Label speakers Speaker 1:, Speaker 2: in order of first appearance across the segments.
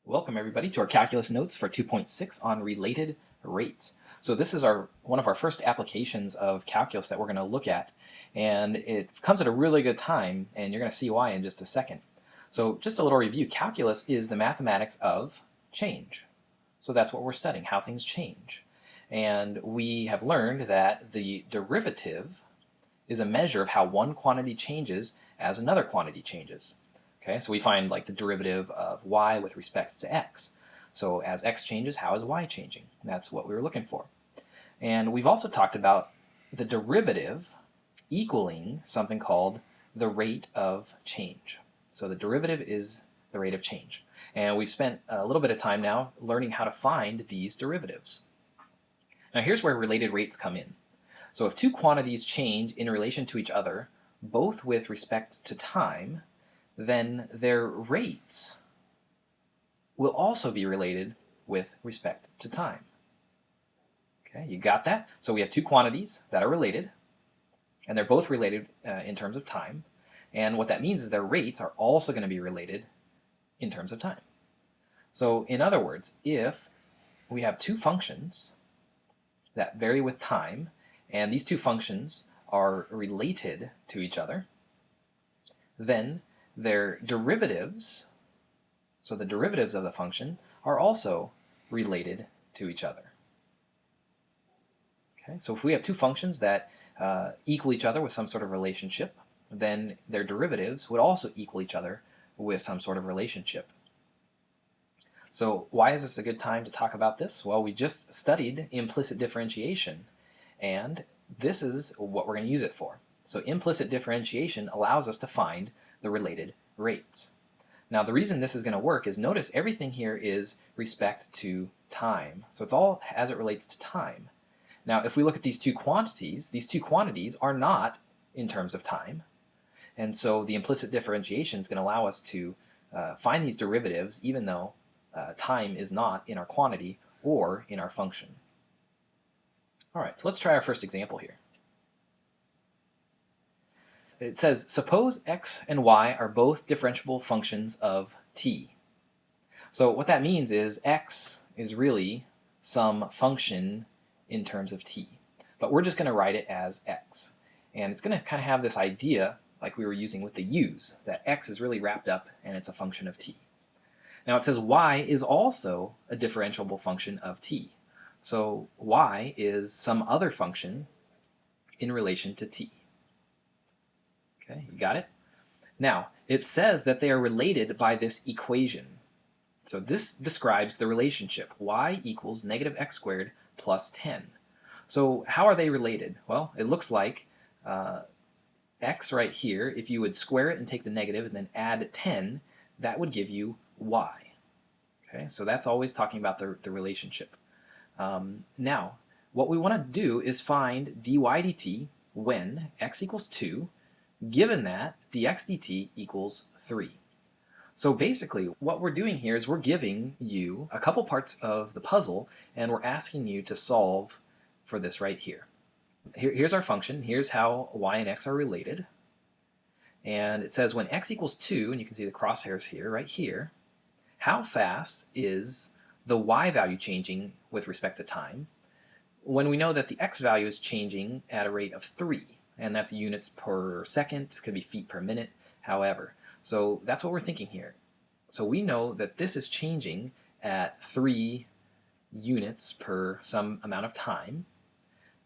Speaker 1: Welcome everybody to our calculus notes for 2.6 on related rates. So this is one of our first applications of calculus that we're going to look at, and it comes at a really good time, and you're going to see why in just a second. So just a little review. Calculus is the mathematics of change. So that's what we're studying, how things change. And we have learned that the derivative is a measure of how one quantity changes as another quantity changes. Okay, so we find like the derivative of y with respect to x. So as x changes, how is y changing? That's what we were looking for. And we've also talked about the derivative equaling something called the rate of change. So the derivative is the rate of change. And we've spent a little bit of time now learning how to find these derivatives. Now here's where related rates come in. So if two quantities change in relation to each other, both with respect to time, then their rates will also be related with respect to time. Okay, you got that? So we have two quantities that are related, and they're both related in terms of time. And what that means is their rates are also going to be related in terms of time. So in other words, if we have two functions that vary with time, and these two functions are related to each other, then their derivatives, so the derivatives of the function, are also related to each other. Okay, so if we have two functions that equal each other with some sort of relationship, then their derivatives would also equal each other with some sort of relationship. So why is this a good time to talk about this? Well, we just studied implicit differentiation, and this is what we're going to use it for. So implicit differentiation allows us to find the related rates. Now the reason this is going to work is notice everything here is respect to time. So it's all as it relates to time. Now if we look at these two quantities are not in terms of time. And so the implicit differentiation is going to allow us to find these derivatives even though time is not in our quantity or in our function. Alright, so let's try our first example here. It says, suppose x and y are both differentiable functions of t. So what that means is x is really some function in terms of t. But we're just going to write it as x. And it's going to kind of have this idea, like we were using with the u's, that x is really wrapped up and it's a function of t. Now it says y is also a differentiable function of t. So y is some other function in relation to t. Okay, you got it? Now, it says that they are related by this equation. So this describes the relationship, y equals negative x squared plus 10. So how are they related? Well, it looks like x right here, if you would square it and take the negative and then add 10, that would give you y. Okay, so that's always talking about the relationship. Now, what we want to do is find dy dt when x equals 2, given that dx dt equals 3. So basically what we're doing here is we're giving you a couple parts of the puzzle and we're asking you to solve for this right here. Here's our function. Here's how y and x are related. And it says when x equals 2, and you can see the crosshairs here, right here, how fast is the y value changing with respect to time when we know that the x value is changing at a rate of 3? And that's units per second, it could be feet per minute, however. So that's what we're thinking here. So we know that this is changing at 3 units per some amount of time.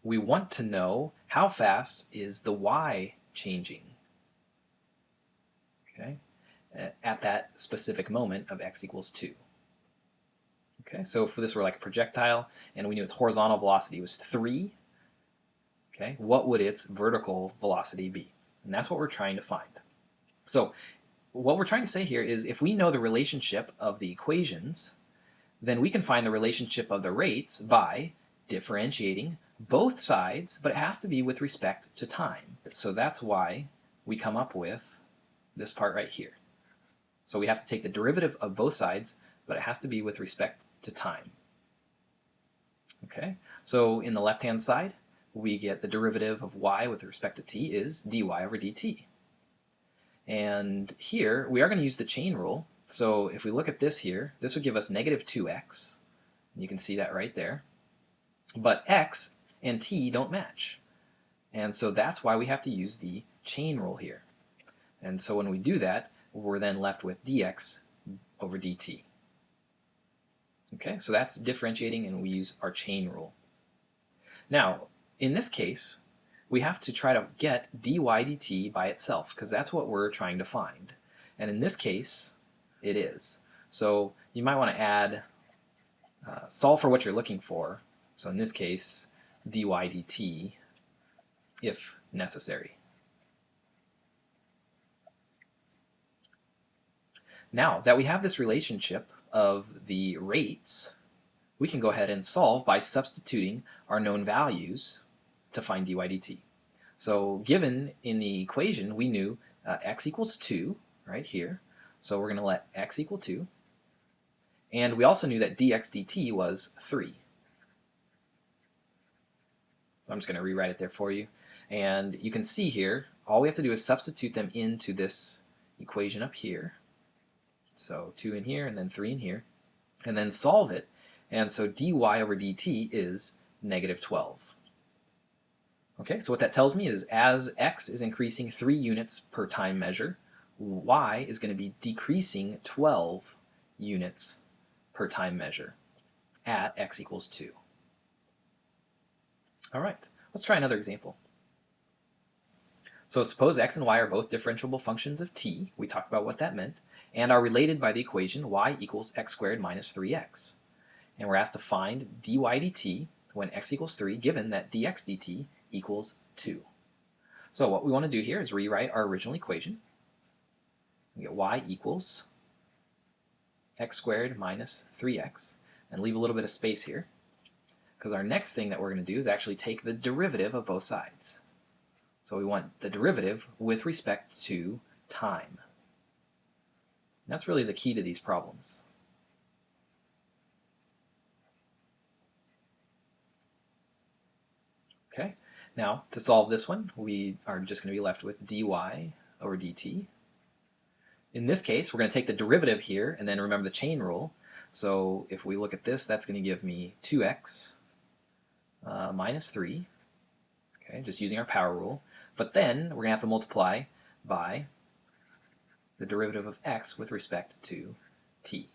Speaker 1: We want to know how fast is the y changing, okay, at that specific moment of x equals 2. Okay, so if this were like a projectile and we knew its horizontal velocity was 3, okay, what would its vertical velocity be? And that's what we're trying to find. So what we're trying to say here is if we know the relationship of the equations, then we can find the relationship of the rates by differentiating both sides, but it has to be with respect to time. So that's why we come up with this part right here. So we have to take the derivative of both sides, but it has to be with respect to time. Okay, so in the left-hand side, we get the derivative of y with respect to t is dy over dt. And here we are going to use the chain rule So if we look at this here, this would give us negative 2x. You can see that right there. But x and t don't match. And so that's why we have to use the chain rule here. And so when we do that, we're then left with dx over dt. Okay, so that's differentiating, and we use our chain rule. Now, in this case, we have to try to get dy dt by itself, because that's what we're trying to find. And in this case, it is. So you might want to add, solve for what you're looking for. So in this case, dy dt, if necessary. Now that we have this relationship of the rates, we can go ahead and solve by substituting our known values to find dy dt. So given in the equation, we knew x equals 2 right here. So we're going to let x equal 2. And we also knew that dx dt was 3. So I'm just going to rewrite it there for you. And you can see here, all we have to do is substitute them into this equation up here. So 2 in here and then 3 in here. And then solve it. And so dy over dt is negative 12. Okay, so what that tells me is as x is increasing 3 units per time measure, y is going to be decreasing 12 units per time measure at x equals 2. All right, let's try another example. So suppose x and y are both differentiable functions of t, we talked about what that meant, and are related by the equation y equals x squared minus 3x. And we're asked to find dy dt when x equals 3, given that dx dt equals 2. So what we want to do here is rewrite our original equation. We get y equals x squared minus 3x, and leave a little bit of space here, because our next thing that we're going to do is actually take the derivative of both sides. So we want the derivative with respect to time. And that's really the key to these problems. Okay, now to solve this one, we are just going to be left with dy over dt. In this case, we're going to take the derivative here and then remember the chain rule. So if we look at this, that's going to give me 2x minus 3, okay, just using our power rule. But then we're going to have to multiply by the derivative of x with respect to t.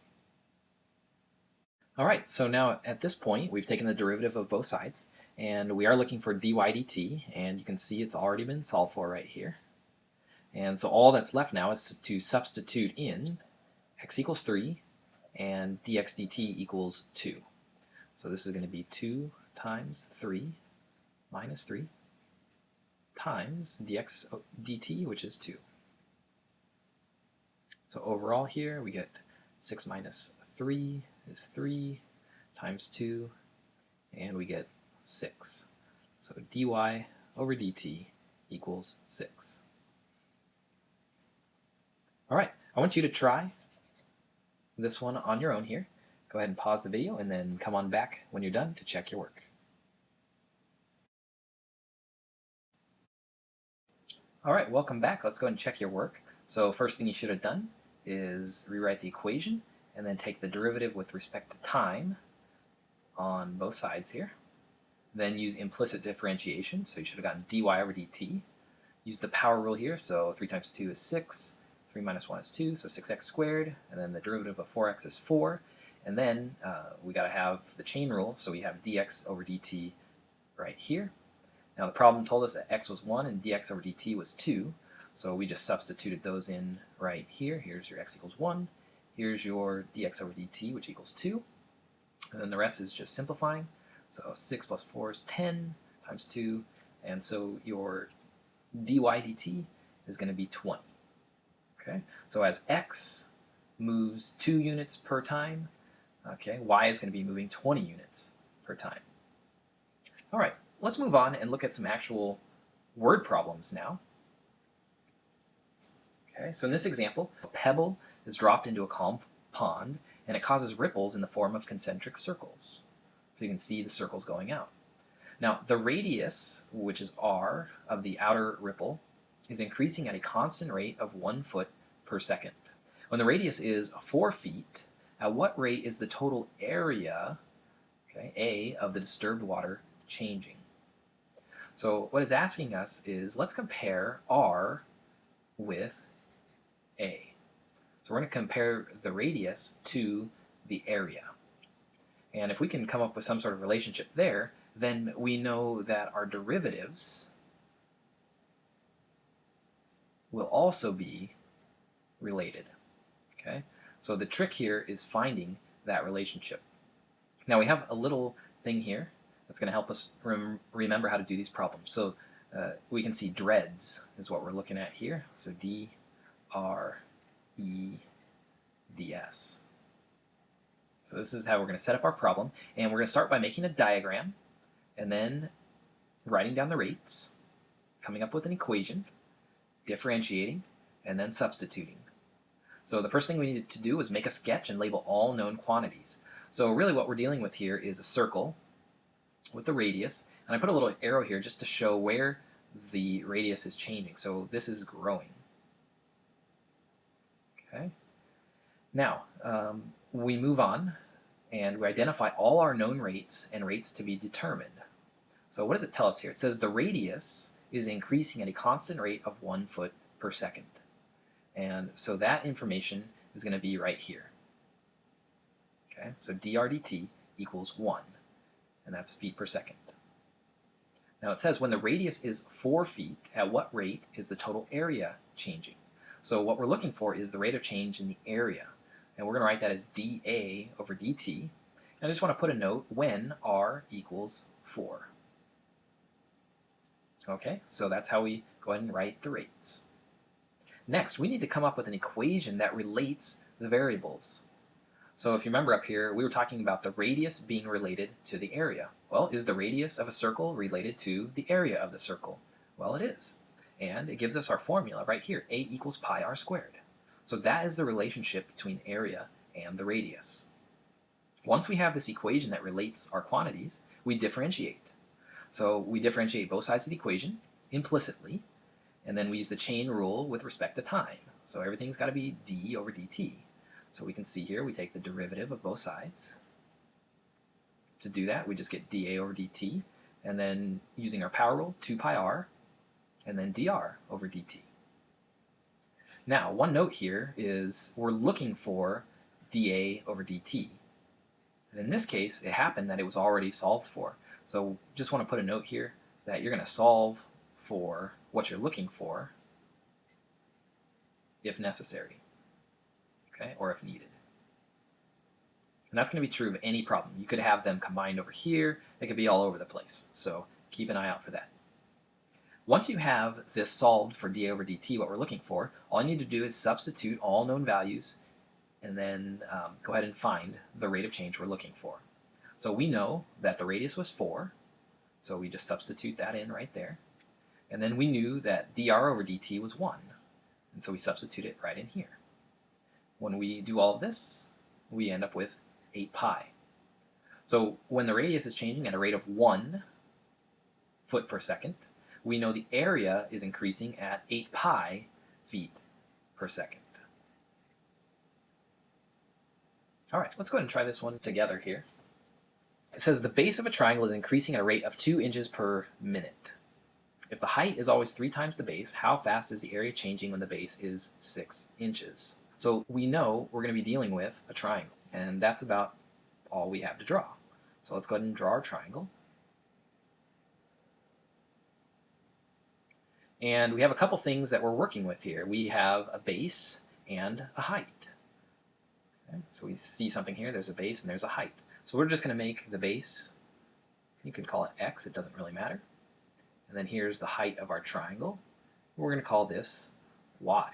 Speaker 1: All right, so now at this point, we've taken the derivative of both sides, and we are looking for dy dt, and you can see it's already been solved for right here. And so all that's left now is to substitute in x equals 3 and dx dt equals 2. So this is going to be 2 times 3 minus 3 times dx dt, which is 2. So overall here we get 6 minus 3 is 3 times 2, and we get 6. So dy over dt equals 6. All right, I want you to try this one on your own here. Go ahead and pause the video and then come on back when you're done to check your work. All right, welcome back. Let's go ahead and check your work. So first thing you should have done is rewrite the equation and then take the derivative with respect to time on both sides here. Then use implicit differentiation, so you should have gotten dy over dt. Use the power rule here, so 3 times 2 is 6. 3 minus 1 is 2, so 6x squared, and then the derivative of 4x is 4, and then we got to have the chain rule, so we have dx over dt right here. Now the problem told us that x was 1 and dx over dt was 2, so we just substituted those in right here. Here's your x equals 1, here's your dx over dt, which equals 2, and then the rest is just simplifying. So 6 plus 4 is 10 times 2, and so your dy dt is going to be 20. Okay, so as x moves 2 units per time, okay, y is going to be moving 20 units per time. All right, let's move on and look at some actual word problems now. Okay, so in this example, a pebble is dropped into a calm pond, and it causes ripples in the form of concentric circles. So you can see the circles going out. Now, the radius, which is r, of the outer ripple is increasing at a constant rate of 1 foot per second. When the radius is 4 feet, at what rate is the total area, okay, A, of the disturbed water changing? So what it's asking us is, let's compare R with A. So we're going to compare the radius to the area. And if we can come up with some sort of relationship there, then we know that our derivatives will also be related. Okay? So the trick here is finding that relationship. Now we have a little thing here that's going to help us remember how to do these problems. So we can see dreads is what we're looking at here. So D-R-E-D-S. So this is how we're going to set up our problem. And we're going to start by making a diagram and then writing down the rates, coming up with an equation, differentiating, and then substituting. So the first thing we needed to do was make a sketch and label all known quantities. So really what we're dealing with here is a circle with a radius, and I put a little arrow here just to show where the radius is changing. So this is growing. Okay. Now we move on and we identify all our known rates and rates to be determined. So what does it tell us here? It says the radius is increasing at a constant rate of 1 foot per second. And so that information is going to be right here. Okay, so dr dt equals 1, and that's feet per second. Now it says when the radius is 4 feet, at what rate is the total area changing? So what we're looking for is the rate of change in the area. And we're going to write that as dA over dt. And I just want to put a note when r equals 4. Okay, so that's how we go ahead and write the rates. Next, we need to come up with an equation that relates the variables. So if you remember up here, we were talking about the radius being related to the area. Well, is the radius of a circle related to the area of the circle? Well, it is. And it gives us our formula right here, A equals pi r squared. So that is the relationship between area and the radius. Once we have this equation that relates our quantities, we differentiate. So we differentiate both sides of the equation implicitly, and then we use the chain rule with respect to time. So everything's got to be d over dt. So we can see here we take the derivative of both sides. To do that, we just get dA over dt, and then using our power rule, 2 pi r, and then dr over dt. Now, one note here is we're looking for dA over dt. And in this case, it happened that it was already solved for. So just want to put a note here that you're going to solve for what you're looking for if necessary, okay, or if needed. And that's going to be true of any problem. You could have them combined over here. They could be all over the place. So keep an eye out for that. Once you have this solved for dA over dt, what we're looking for, all you need to do is substitute all known values and then go ahead and find the rate of change we're looking for. So we know that the radius was 4, so we just substitute that in right there. And then we knew that dr over dt was 1, and so we substitute it right in here. When we do all of this, we end up with 8 pi. So when the radius is changing at a rate of 1 foot per second, we know the area is increasing at 8 pi feet per second. All right, let's go ahead and try this one together here. It says the base of a triangle is increasing at a rate of 2 inches per minute. If the height is always 3 times the base, how fast is the area changing when the base is 6 inches? So we know we're going to be dealing with a triangle, and that's about all we have to draw. So let's go ahead and draw our triangle. And we have a couple things that we're working with here. We have a base and a height. Okay, so we see something here, there's a base and there's a height. So we're just going to make the base, you could call it x, it doesn't really matter. And then here's the height of our triangle. We're going to call this y.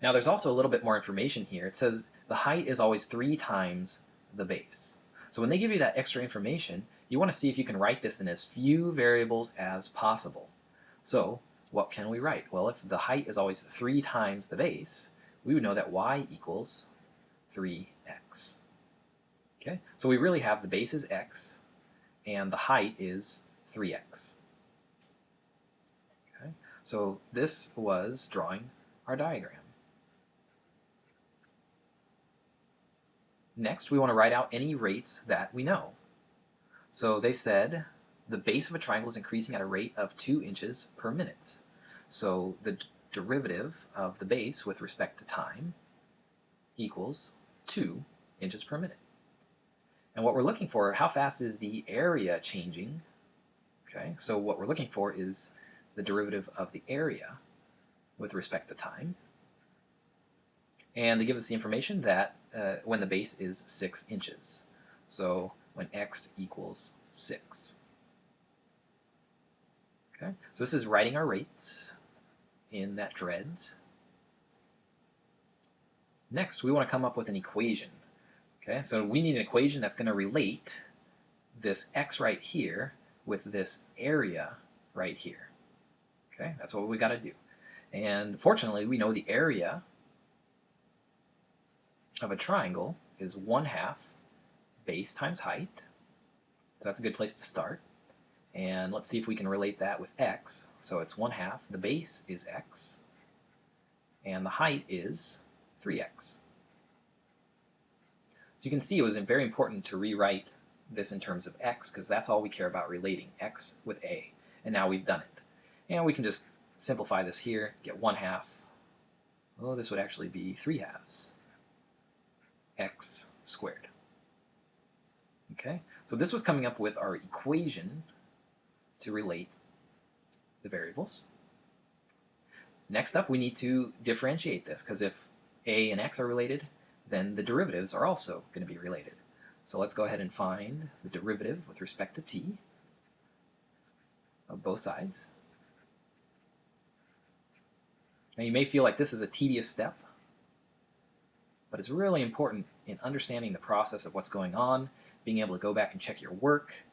Speaker 1: Now there's also a little bit more information here. It says the height is always 3 times the base. So when they give you that extra information, you want to see if you can write this in as few variables as possible. So what can we write? Well, if the height is always 3 times the base, we would know that y equals 3x. Okay, so we really have the base is x and the height is 3x. Okay, so this was drawing our diagram. Next, we want to write out any rates that we know. So they said the base of a triangle is increasing at a rate of 2 inches per minute. So the derivative of the base with respect to time equals 2 inches per minute. And what we're looking for, how fast is the area changing? Okay, so what we're looking for is the derivative of the area with respect to time. And they give us the information that when the base is 6 inches. So when x equals 6. Okay, so this is writing our rates in that dreads. Next, we want to come up with an equation. Okay, so we need an equation that's going to relate this x right here with this area right here. Okay, that's what we got to do. And fortunately, we know the area of a triangle is 1/2 base times height. So that's a good place to start. And let's see if we can relate that with x. So it's 1/2. The base is x. And the height is 3x. So you can see it was very important to rewrite this in terms of x, because that's all we care about, relating x with a. And now we've done it. And we can just simplify this here, get 1/2. Oh, this would actually be 3/2 x squared. Okay, so this was coming up with our equation to relate the variables. Next up, we need to differentiate this, because if a and x are related, then the derivatives are also going to be related. So let's go ahead and find the derivative with respect to t of both sides. Now you may feel like this is a tedious step, but it's really important in understanding the process of what's going on, being able to go back and check your work.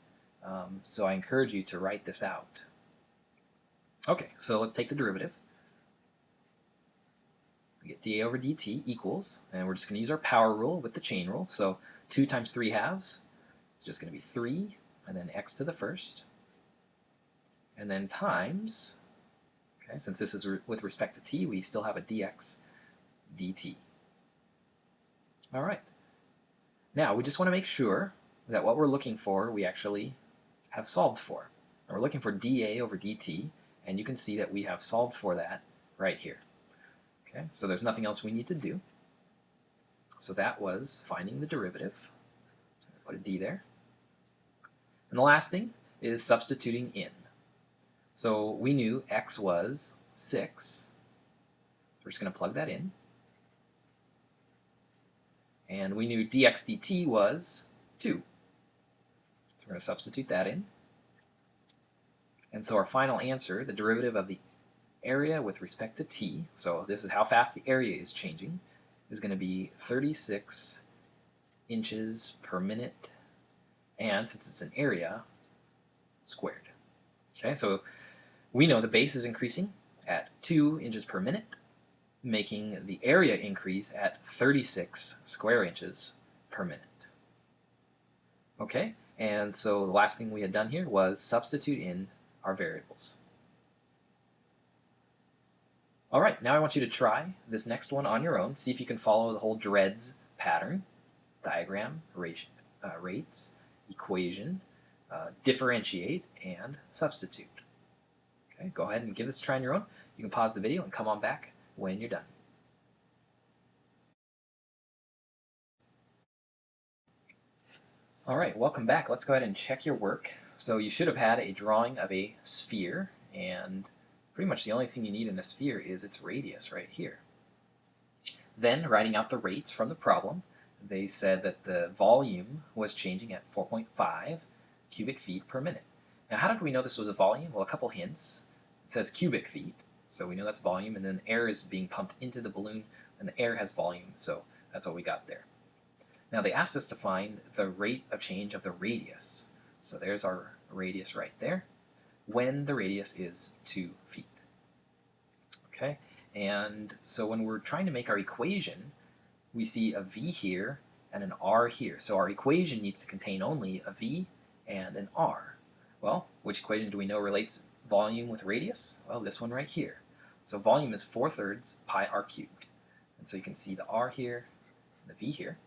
Speaker 1: So I encourage you to write this out. Okay, so let's take the derivative. We get dA over dt equals, and we're just going to use our power rule with the chain rule. So 2 times 3/2 is just going to be 3, and then x to the first. And then times, okay, since this is with respect to t, we still have a dx dt. All right. Now, we just want to make sure that what we're looking for, we actually have solved for. And we're looking for dA over dt, and you can see that we have solved for that right here. Okay, so there's nothing else we need to do. So that was finding the derivative. So put a d there. And the last thing is substituting in. So we knew x was 6. We're just going to plug that in. And we knew dx dt was 2. So we're going to substitute that in. And so our final answer, the derivative of the area with respect to t, so this is how fast the area is changing, is going to be 36 inches per minute, and since it's an area, squared. Okay, so we know the base is increasing at 2 inches per minute, making the area increase at 36 square inches per minute. Okay, and so the last thing we had done here was substitute in our variables. All right, now I want you to try this next one on your own. See if you can follow the whole dreads pattern: diagram, rates, equation, differentiate, and substitute. Okay, go ahead and give this a try on your own. You can pause the video and come on back when you're done. All right, welcome back. Let's go ahead and check your work. So you should have had a drawing of a sphere, and pretty much the only thing you need in a sphere is its radius right here. Then, writing out the rates from the problem, they said that the volume was changing at 4.5 cubic feet per minute. Now, how did we know this was a volume? Well, a couple hints. It says cubic feet, so we know that's volume, and then air is being pumped into the balloon, and the air has volume, so that's what we got there. Now, they asked us to find the rate of change of the radius. So there's our radius right there, when the radius is 2 feet. Okay, and so when we're trying to make our equation, we see a v here and an r here. So our equation needs to contain only a v and an r. Well, which equation do we know relates volume with radius? Well, this one right here. So volume is 4/3 pi r cubed. And so you can see the r here and the v here.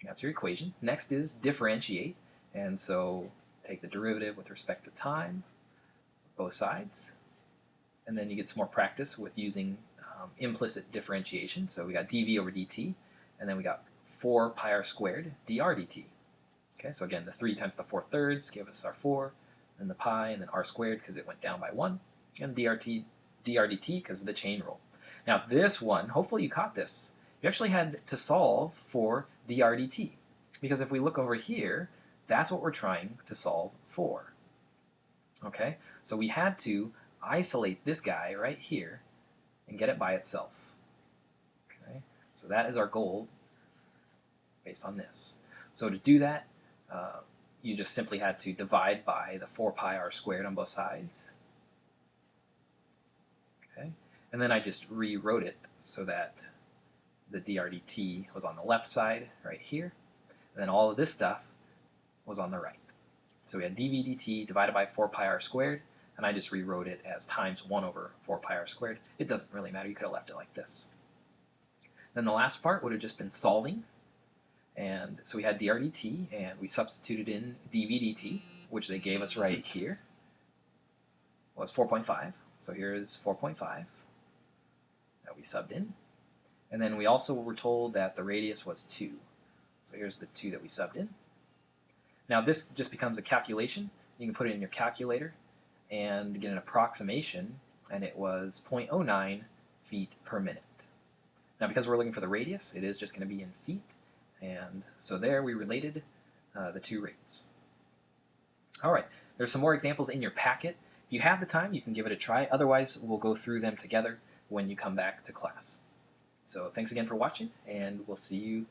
Speaker 1: That's your equation. Next is differentiate, and so take the derivative with respect to time, both sides, and then you get some more practice with using implicit differentiation. So we got dv over dt, and then we got 4 pi r squared dr dt. Okay, so again, the 3 times the 4/3 give us our 4, then the pi, and then r squared because it went down by 1, and dr dt because of the chain rule. Now this one, hopefully you caught this. You actually had to solve for dr dt, because if we look over here, that's what we're trying to solve for. Okay, so we had to isolate this guy right here and get it by itself. Okay, so that is our goal based on this. So to do that, you just simply had to divide by the 4 pi r squared on both sides. Okay, and then I just rewrote it so that the dr dt was on the left side right here, and then all of this stuff was on the right. So we had dv dt divided by 4 pi r squared, and I just rewrote it as times 1 over 4 pi r squared. It doesn't really matter, you could have left it like this. Then the last part would have just been solving, and so we had dr dt, and we substituted in dv dt, which they gave us right here, was 4.5, so here is 4.5 that we subbed in. And then we also were told that the radius was 2, so here's the 2 that we subbed in. Now this just becomes a calculation. You can put it in your calculator and get an approximation, and it was 0.09 feet per minute. Now because we're looking for the radius, it is just going to be in feet, and so there we related the two rates. Alright, there's some more examples in your packet. If you have the time, you can give it a try. Otherwise, we'll go through them together when you come back to class. So thanks again for watching, and we'll see you